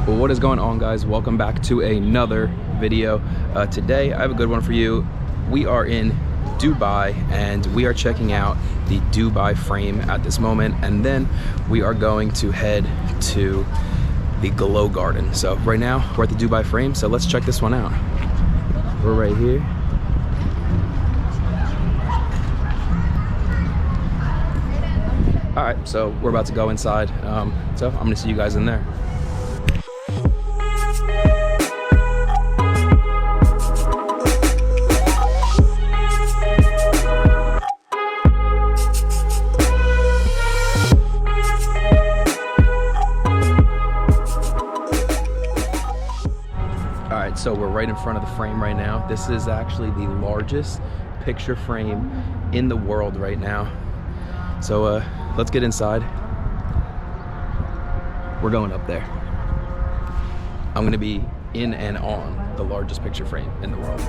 Well, what is going on, guys? Welcome back to another video. Today I have a good one for you. We are in Dubai and we are checking out the Dubai frame at this moment, and then we are going to head to the Glow Garden. So right now we're at the Dubai frame, so let's check this one out. We're right here. All right, so we're about to go inside. So I'm gonna see you guys in there. So we're right in front of the frame right now. This is actually the largest picture frame in the world right now. So let's get inside. We're going up there. I'm gonna be in and on the largest picture frame in the world.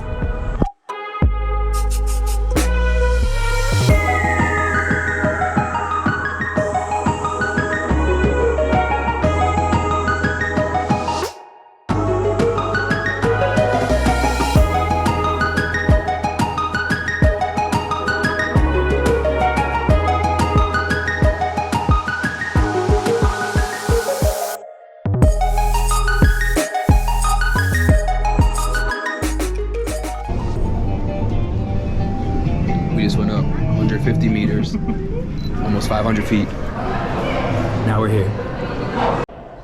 We just went up 150 meters, almost 500 feet. Now we're here.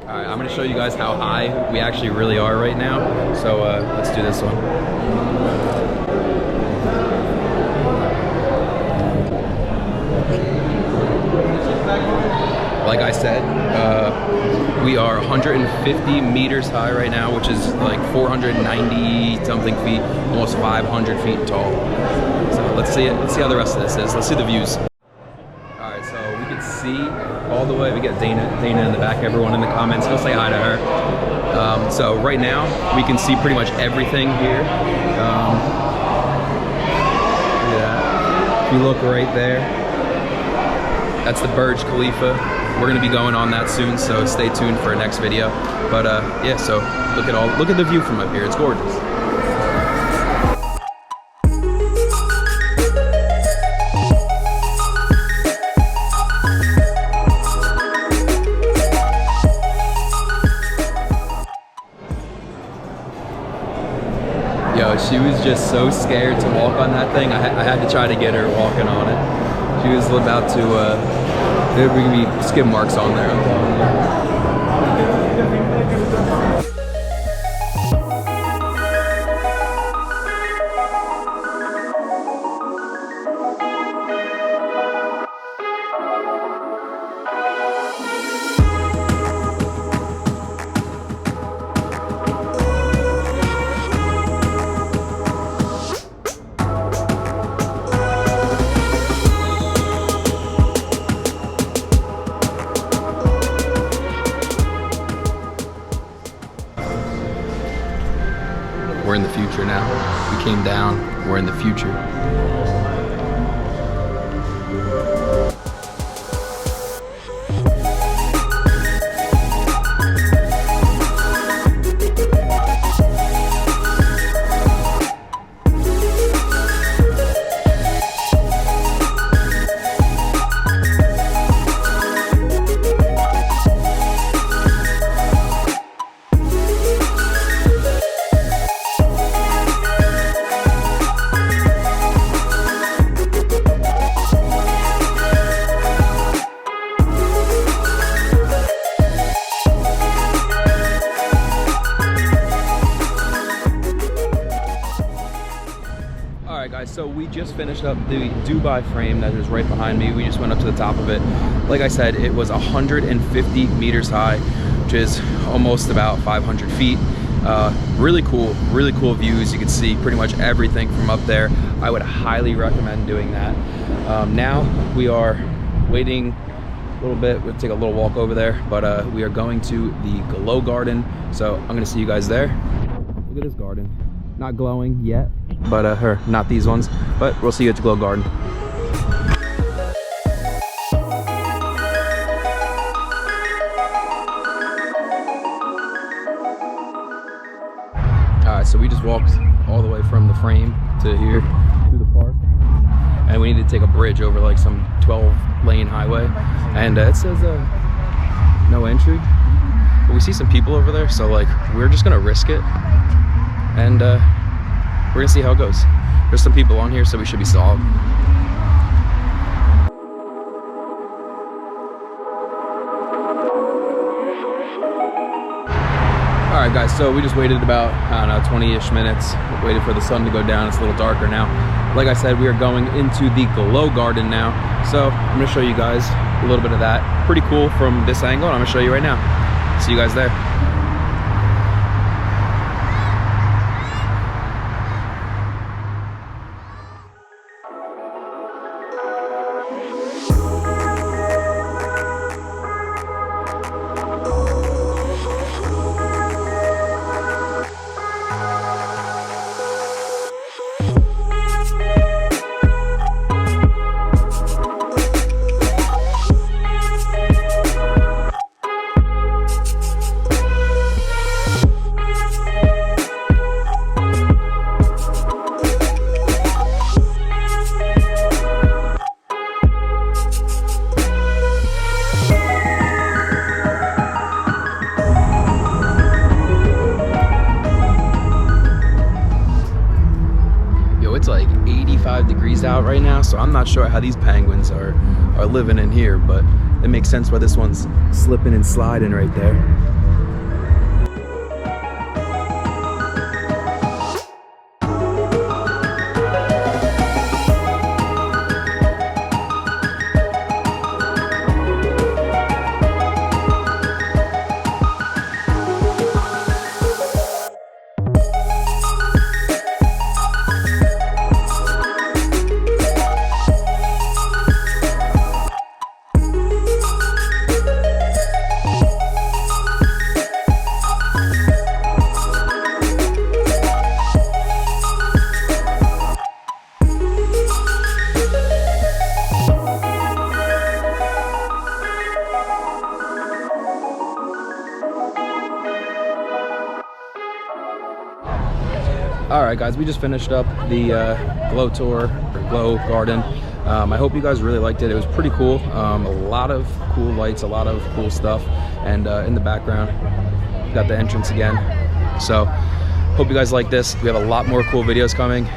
All right, I'm gonna show you guys how high we actually really are right now. So let's do this one. Like I said, we are 150 meters high right now, which is like 490 something feet, almost 500 feet tall. So let's see it. Let's see how the rest of this is. Let's see the views. All right, so we can see all the way. We got Dana in the back. Everyone in the comments, go say hi to her. So right now we can see pretty much everything here. Look at that. If you look right there, that's the Burj Khalifa. We're gonna be going on that soon, so stay tuned for our next video. But yeah, so look at the view from up here. It's gorgeous. Yo, she was just so scared to walk on that thing. I had to try to get her walking on it. She was about to, there were gonna be skid marks on there, I'm telling you. We're in the future now. We came down, we're in the future. Guys, so we just finished up the Dubai frame that is right behind me. We just went up to the top of it. Like I said, it was 150 meters high, which is almost about 500 feet. Really cool views. You can see pretty much everything from up there. I would highly recommend doing that. Now we are waiting a little bit. We'll take a little walk over there, but we are going to the Glow Garden. So I'm gonna see you guys there. Look at this garden. Not glowing yet, but not these ones, but we'll see you at the Glow Garden. so we just walked all the way from the frame to here through the park, and we need to take a bridge over like some 12-lane highway, and it says no entry, but we see some people over there, so like we're just gonna risk it, and we're gonna see how it goes. There's some people on here, so we should be solid. All right, guys, so we just waited about, I don't know, 20-ish minutes, waited for the sun to go down. It's a little darker now. Like I said, we are going into the glow garden now. So I'm gonna show you guys a little bit of that. Pretty cool from this angle, and I'm gonna show you right now. See you guys there. It's like 85 degrees out right now, so I'm not sure how these penguins are living in here, but it makes sense why this one's slipping and sliding right there. Alright guys, we just finished up the glow tour, or glow garden. I hope you guys really liked it. It was pretty cool. A lot of cool lights, a lot of cool stuff, and in the background we got the entrance again. So hope you guys like this. We have a lot more cool videos coming.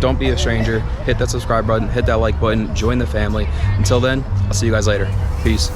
Don't be a stranger. Hit that subscribe button, hit that like button, join the family. Until then, I'll see you guys later. Peace.